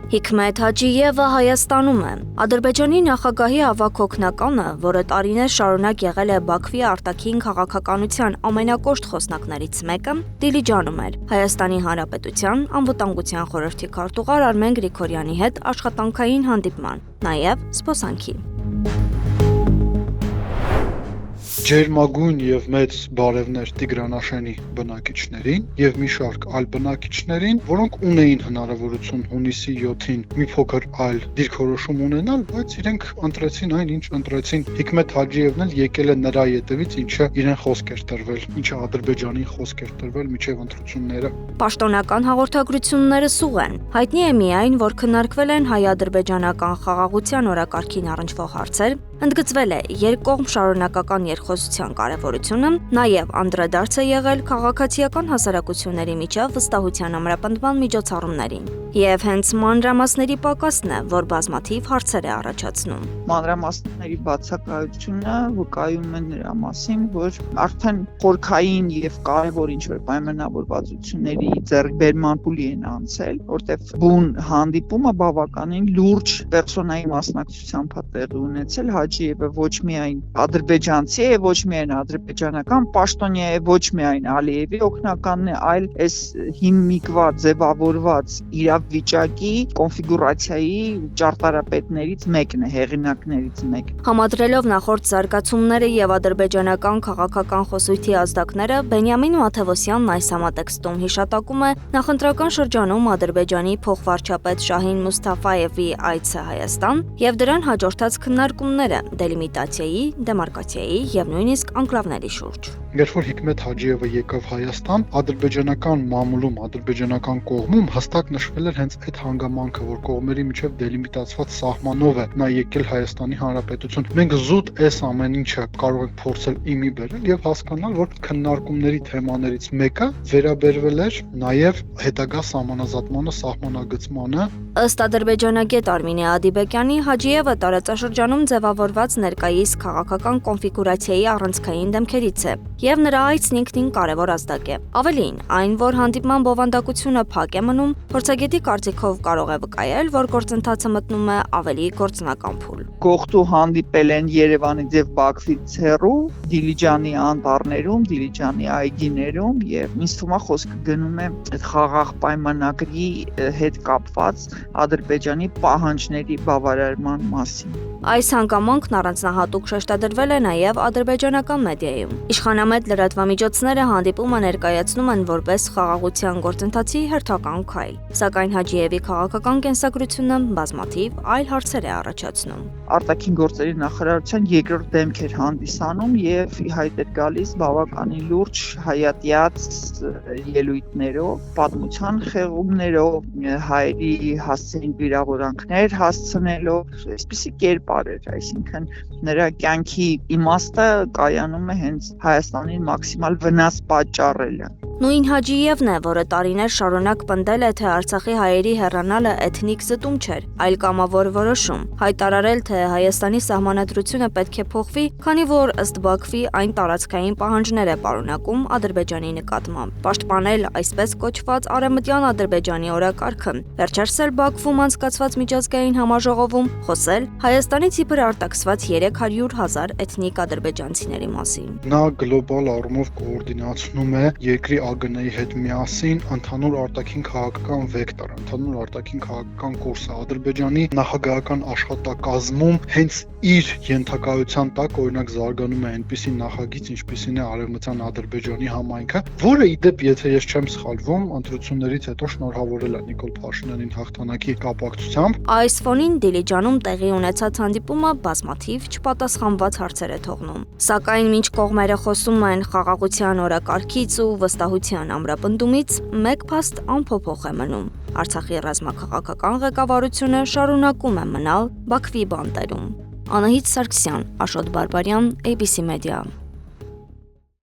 Հիկմեթ Հաջիևը Հայաստանում է։ Ադրբեջանի նախագահի ավագ օգնականը, որը տարիներ շարունակ եղել է Բաքվի արտաքին քաղաքականության ամենակոշտ խոսնակներից մեկը, Դիլիջանում էր Հայաստանի Հանրապետության անվտանգության խորհրդի քարտուղար Արմեն Գրիգորյանի հետ աշխատանքային հանդիպման, նաև զբոսանքի։ Ջերմագույն եւ մեծ բարևներ Տիգրանաշենի բնակիչներին եւ մի շարք այլ բնակիչներին, որոնք ունեին հնարավորություն հունիսի 7-ին մի փոքր այլ դիրքորոշում ունենալ, բայց իրենք ընտրեցին այն, ինչ ընտրեցին։ Հիկմեթ Հաջիևն էլ եկել է նրա ետևից, ինչը իրեն խոսք էր տրվել, ինչը Ադրբեջանին խոսք էր տրվել միջև ընտրությունները։ Պաշտոնական հաղորդագրությունները սուղ են։ Հայտնի է միայն, որ քննարկվել են հայ-ադրբեջանական խաղաղության օրակարգին առնչվող հարցեր, ընդգծվել է երկկողմ շարունակական երկխոսության կարևորությունը, նաև անդրադարձ է եղել քաղաքացիական հասարակությունների միջև վստահության ամրապնդման միջոցառումներին։ Եվ հենց մանրամասների պակասն է, որ բազմաթիվ հարցեր է առաջացնում։ Մանրամասների բացակայությունը վկայում է նրա մասին, որ արդեն խորքային եւ կարևոր ինչ-որ պայմանավորվածությունների ձեռքբերման փուլի են անցել, որտեղ բուն հանդիպումը բավականին լուրջ պերսոնայի մասնակցությամբ տեղի ունեցել։ Հաջիևը ոչ միայն ադրբեջանցի է, ոչ միայն ադրբեջանական պաշտոնյա է, ոչ միայն Ալիևի օգնականն է, այլ այս հիմնիկված, ձևավորված իրավիճակի կոնֆիգուրացիայի ճարտարապետներից մեկն է, հեղինակներից մեկն։ Համադրելով նախորդ զարգացումները եւ ադրբեջանական քաղաքական խոսույթի ազդակները, Բենյամին Մաթևոսյանն այս համատեքստում հիշատակում է նախընտրական շրջանում Ադրբեջանի փոխվարչապետ Շահին Մուսթաֆայևի այցը Հայաստան եւ դրան հաջորդած քննարկումները դելիմիտացիայի, դեմարկացիայի եւ նույնիսկ անկլավների շուրջ։ Երբ որ Հիկմեթ Հաջիևը եկավ Հայաստան, ադրբեջանական մամուլում, ադրբեջանական կողմում հստակ նշվել էր հենց այդ հանգամանքը, որ կողմերի միջև դելիմիտացված սահմանով է նա եկել Հայաստանի Հանրապետություն։ Մենք զուտ այս ամեն ինչը կարող ենք փորձել իմի բերել եւ հասկանալ, որ քննարկումների թեմաներից մեկը վերաբերվել էր նաեւ հետագա սահմանազատմանը, սահմանագծմանը։ Ըստ ադրբեջանագետ Արմինե Ադիբեկյանի, Հաջիևը տարածաշրջանում ձևավորված ներկայիս քաղաքական կոնֆիգուրացիայի առանցքային դեմքերից է, եւ նրա այցն ինքնին կարևոր ազդակ է։ Ավելին, այն, որ հանդիպման բովանդակությունը փակ է մնում, փորձագետի կարծիքով կարող է վկայել, որ գործընթացը մտնում է ավելի գործնական փուլ։ Կողտու հանդիպել են Երևանից եւ Բաքվից հեռու, Դիլիջանի անտառներում, Դիլիջանի այգիներում եւ ինձ թվում է խոսքը գնում է այդ խաղաղ պայմանագրի հետ կապված Ադրբեջանի պահանջների բավարարման մասին։ Այս հանգամանքն առանձնահատուկ շեշտադրվել է նաև ադրբեջանական մեդիայում։ Իշխանամետ լրատվամիջոցները հանդիպումը ներկայացնում են որպես խաղաղության գործընթացի հերթական քայլ, սակայն Հաջիևի քաղաքական կենսագրությունը բազմաթիվ այլ հարցեր է առաջացնում։ Արտաքին գործերի նախարարության երկրորդ դեմք էր հանդիսանում եւ ի հայտ էր գալիս բավականին լուրջ հայատյաց ելույթներով, պատմության խեղումներով, հայերի հասցեին վիրավորանքներ հասցնելով, այսպիսի կերպար էր, այսինքն նրա կյանքի իմաստը կայանում է հենց Հայաստանին մաքսիմալ վնաս պատճառելը։ Նույն Հաջիևն է, որը տարիներ շարունակ պնդել է, թե Արցախի հայերի հեռանալը էթնիկ զտում չէր, այլ կամավոր որոշում, հայտարարել, թե Հայաստանի սահմանադրությունը պետք է փոխվի, քանի որ ըստ Բաքվի այն տարածքային պահանջներ է պարունակում Ադրբեջանի նկատմամբ, պաշտպանել այսպես կոչված Արևմտյան Ադրբեջանի օրակարգը, վերջերս էլ Բաքվում անցկացված միջազգային համաժողովում խոսել Հայաստանից իբր արտաքսված 300,000 էթնիկ ադրբեջանցիների մասին։ Նա գլոբալ առումով կոորդինացնում է երկրի ԱԳՆ-ի հետ միասին ընդհանուր արտաքին քաղաքական վեկտոր, ընդհանուր արտաքին քաղաքական կուրսը Ադրբեջանի նախագահական աշխատակազմում հենց իր ենթակայության տակ օրինակ զարգանում է այնպիսի նախագիծ, ինչպիսին է Արևմտյան Ադրբեջանի համայնքը, որը ի դեպ, եթե ես չեմ սխալվում, ընտրություններից հետո շնորհավորել է Նիկոլ Փաշինյանին հաղթանակի կապակցությամբ։ Այս ֆոնին Դիլիջանում տեղի ունեցած հանդիպումը բազմաթիվ չպատասխանված հարցեր է թողնում։ Սակայն մինչ կողմերը խոսում են խաղաղության օրակարգից ու վստահության ամրապնդումից, մեկ փաստ անփոփոխ է մնում։ Արցախի ռազմաքաղաքական ղեկավարությունը շարունակում է մնալ Բաքվի բանտերում։ Անահիտ Սարգսյան, Աշոտ Բարբարյան, ABC Media։